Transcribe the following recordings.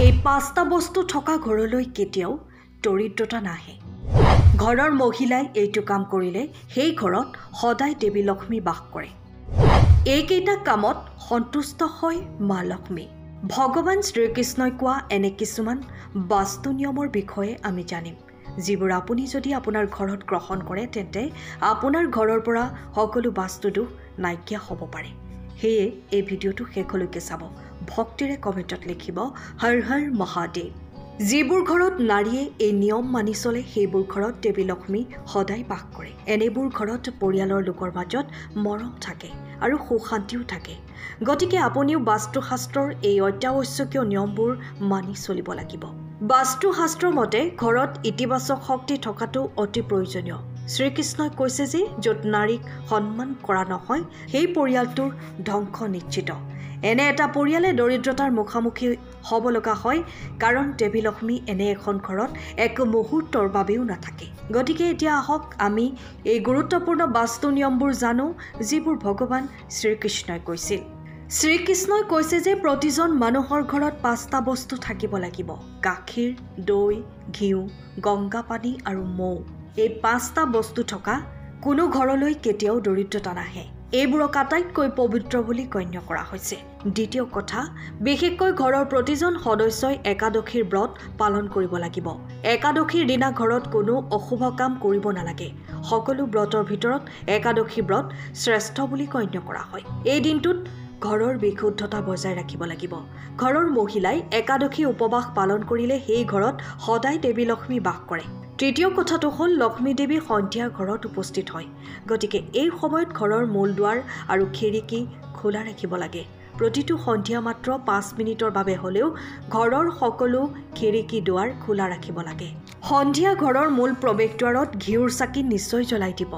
এই পাঁচটা বস্তু থকা ঘৰলৈ কেতিয়াও দৰিদ্ৰতা নাহে। ঘৰৰ মহিলাই এইটো কাম কৰিলে সেই ঘৰত সদায় দেৱী লক্ষ্মী বাস কৰে। এইকেইটা কামত সন্তুষ্ট হয় মা লক্ষ্মী। ভগৱান শ্ৰীকৃষ্ণই কোৱা এনে কিছুমান বাস্তু নিয়মৰ বিষয়ে আমি জানিম, যিবোৰ আপুনি যদি আপোনাৰ ঘৰত গ্ৰহণ কৰে তেন্তে আপোনাৰ ঘৰৰ পৰা সকলো বাস্তু দোষ নাইকিয়া হ'ব পাৰে। সেয়ে এই ভিডিঅ'টো শেষলৈকে চাব। ভক্তিৰে কমেণ্টত লিখিব হৰ হৰ মহাদেৱ। যিবোৰ ঘৰত নাৰীয়ে এই নিয়ম মানি চলে সেইবোৰ ঘৰত দেৱী লক্ষ্মী সদায় বাস কৰে। এনেবোৰ ঘৰত পৰিয়ালৰ লোকৰ মাজত মৰম থাকে আৰু সুশান্তিও থাকে। গতিকে আপুনিও বাস্তুশাস্ত্ৰৰ এই অত্যাৱশ্যকীয় নিয়মবোৰ মানি চলিব লাগিব। বাস্তুশাস্ত্ৰৰ মতে ঘৰত ইতিবাচক শক্তি থকাটো অতি প্ৰয়োজনীয়। শ্ৰীকৃষ্ণই কৈছে যে য'ত নাৰীক সন্মান কৰা নহয় সেই পৰিয়ালটোৰ ধ্বংস নিশ্চিত। এনে এটা পৰিয়ালে দৰিদ্ৰতাৰ মুখামুখি হ'ব লগা হয়, কাৰণ দেৱী লক্ষ্মী এনে এখন ঘৰত এক মুহূৰ্তৰ বাবেও নাথাকে। গতিকে এতিয়া আহক আমি এই গুৰুত্বপূৰ্ণ বাস্তু নিয়মবোৰ জানো, যিবোৰ ভগৱান শ্ৰীকৃষ্ণই কৈছিল। শ্ৰীকৃষ্ণই কৈছে যে প্ৰতিজন মানুহৰ ঘৰত পাঁচটা বস্তু থাকিব লাগিব: গাখীৰ, দৈ, ঘিউ, গংগা পানী আৰু মৌ। এই পাঁচটা বস্তু থকা কোনো ঘৰলৈ কেতিয়াও দৰিদ্ৰতা নাহে। এইবোৰক আটাইতকৈ পবিত্ৰ বুলি গণ্য কৰা হৈছে। দ্বিতীয় কথা, বিশেষকৈ ঘৰৰ প্ৰতিজন সদস্যই একাদশীৰ ব্ৰত পালন কৰিব লাগিব। একাদশীৰ দিনা ঘৰত কোনো অশুভ কাম কৰিব নালাগে। সকলো ব্ৰতৰ ভিতৰত একাদশী ব্ৰত শ্ৰেষ্ঠ বুলি গণ্য কৰা হয়। এই দিনটোত ঘৰৰ বিশুদ্ধতা বজাই ৰাখিব লাগিব। ঘৰৰ মহিলাই একাদশী উপবাস পালন কৰিলে সেই ঘৰত সদায় দেৱী লক্ষ্মী বাস কৰে। তৃতীয় কথাটো হ'ল লক্ষ্মী দেৱী সন্ধিয়া ঘৰত উপস্থিত হয়। গতিকে এই সময়ত ঘৰৰ মূল দুৱাৰ আৰু খিৰিকী খোলা ৰাখিব লাগে। প্ৰতিটো সন্ধিয়া মাত্ৰ 5 মিনিটৰ বাবে হ'লেও ঘৰৰ সকলো খিৰিকী দুৱাৰ খোলা ৰাখিব লাগে। সন্ধিয়া ঘৰৰ মূল প্ৰৱেশদ্বাৰত ঘিউৰ চাকি নিশ্চয় জ্বলাই দিব।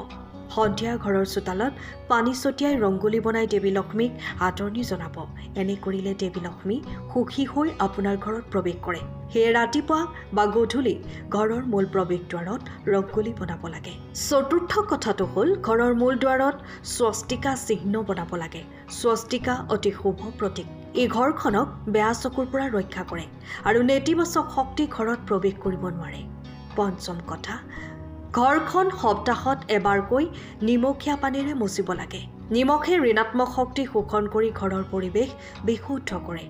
সন্ধিয়া ঘৰৰ চোতালত পানী ছটিয়াই ৰংগোলী বনাই দেৱী লক্ষ্মীক আদৰণি জনাব। এনে কৰিলে দেৱী লক্ষ্মী সুখী হৈ আপোনাৰ ঘৰত প্ৰৱেশ কৰে। সেয়ে ৰাতিপুৱা বা গধূলি ঘৰৰ মূল প্ৰৱেশদ্বাৰত ৰংগোলী বনাব লাগে। চতুৰ্থ কথাটো হ'ল ঘৰৰ মূল দুৱাৰত স্বস্তিকা চিহ্ন বনাব লাগে। স্বস্তিকা অতি শুভ প্ৰতীক। এই ঘৰখনক বেয়া চকুৰ পৰা ৰক্ষা কৰে আৰু নেতিবাচক শক্তি ঘৰত প্ৰৱেশ কৰিব নোৱাৰে। পঞ্চম কথা, ঘৰখন সপ্তাহত এবাৰকৈ নিমখীয়া পানীৰে মুচিব লাগে। নিমখে ঋণাত্মক শক্তি শোষণ কৰি ঘৰৰ পৰিৱেশ বিশুদ্ধ কৰে।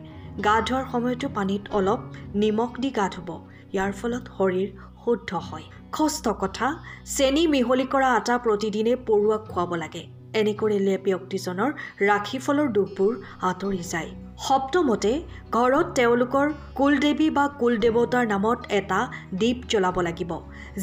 গা ধোৱাৰ সময়তো পানীত অলপ নিমখ দি গা ধুব। ইয়াৰ ফলত শৰীৰ শুদ্ধ হয়। ষষ্ঠ কথা, চেনি মিহলি কৰা আটা প্ৰতিদিনে পৰুৱাক খুৱাব লাগে। এনে কৰিলে ব্যক্তিজনৰ ৰাশিফলৰ দুখবোৰ আঁতৰি যায়। সপ্তমতে, ঘৰত তেওঁলোকৰ কুলদেৱী বা কুলদেৱতাৰ নামত এটা দীপ জ্বলাব লাগিব।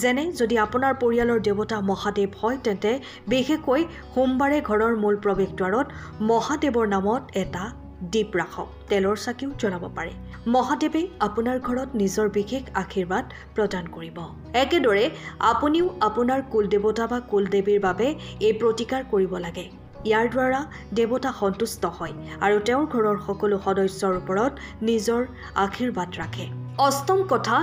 যেনে যদি আপোনাৰ পৰিয়ালৰ দেৱতা মহাদেৱ হয় তেন্তে বিশেষকৈ সোমবাৰে ঘৰৰ মূল প্ৰৱেশদ্বাৰত মহাদেৱৰ নামত এটা দীপ ৰাখক। তেলৰ চাকিও জ্বলাব পাৰে। মহাদেৱে আপোনাৰ ঘৰত নিজৰ বিশেষ আশীৰ্বাদ প্ৰদান কৰিব। একেদৰে আপুনিও আপোনাৰ কুলদেৱতা বা কুলদেৱীৰ বাবে এই প্ৰতিকাৰ কৰিব লাগে। ইয়াৰ দ্বাৰা দেৱতা সন্তুষ্ট হয় আৰু তেওঁৰ ঘৰৰ সকলো সদস্যৰ ওপৰত নিজৰ আশীৰ্বাদ ৰাখে। অষ্টম কথা,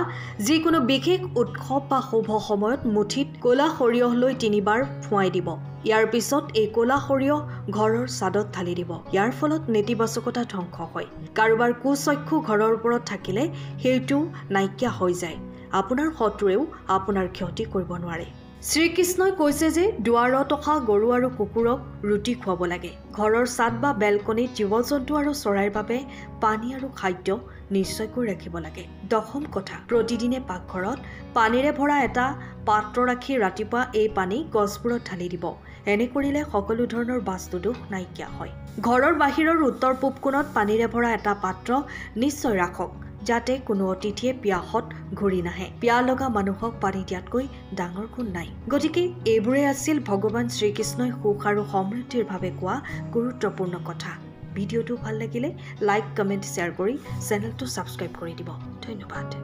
যিকোনো বিশেষ উৎসৱ বা শুভ সময়ত মুঠিত ক'লা সৰিয়হ লৈ 3 বাৰ ফুৱাই দিব। ইয়াৰ পিছত এই ক'লা সৰিয়হ ঘৰৰ ছাদত ঢালি দিব। ইয়াৰ ফলত নেতিবাচকতা ধ্বংস হয়। কাৰোবাৰ কুচক্ষু ঘৰৰ ওপৰত থাকিলে সেইটো নাইকিয়া হৈ যায়। আপোনাৰ শত্ৰুৱেও আপোনাৰ ক্ষতি কৰিব নোৱাৰে। শ্ৰীকৃষ্ণই কৈছে যে দুৱাৰত অহা গৰু আৰু কুকুৰক ৰুটি খুৱাব লাগে। ঘৰৰ ছাদ বা বেলকনিত জীৱ-জন্তু আৰু চৰাইৰ বাবে পানী আৰু খাদ্য নিশ্চয়কৈ ৰাখিব লাগে। দশম কথা, প্ৰতিদিনে পাকঘৰত পানীৰে ভৰা এটা পাত্ৰ ৰাখি ৰাতিপুৱা এই পানী গছবোৰত ঢালি দিব। এনে কৰিলে সকলো ধৰণৰ বাস্তু দোষ নাইকিয়া হয়। ঘৰৰ বাহিৰৰ উত্তৰ পূব কোণত পানীৰে ভৰা এটা পাত্ৰ নিশ্চয় ৰাখক, যাতে কোনো অতিথিয়ে পিয়াসত ঘূৰি নাহে। পিয়াহ লগা মানুহক পানী দিয়াতকৈ ডাঙৰ গুণ নাই। গতিকে এইবোৰেই আছিল ভগৱান শ্ৰীকৃষ্ণই সুখ আৰু সমৃদ্ধিৰ বাবে কোৱা গুৰুত্বপূৰ্ণ কথা। ভিডিঅ'টো ভাল লাগিলে লাইক, কমেণ্ট, শ্বেয়াৰ কৰি চেনেলটো ছাবস্ক্ৰাইব কৰি দিব। ধন্যবাদ।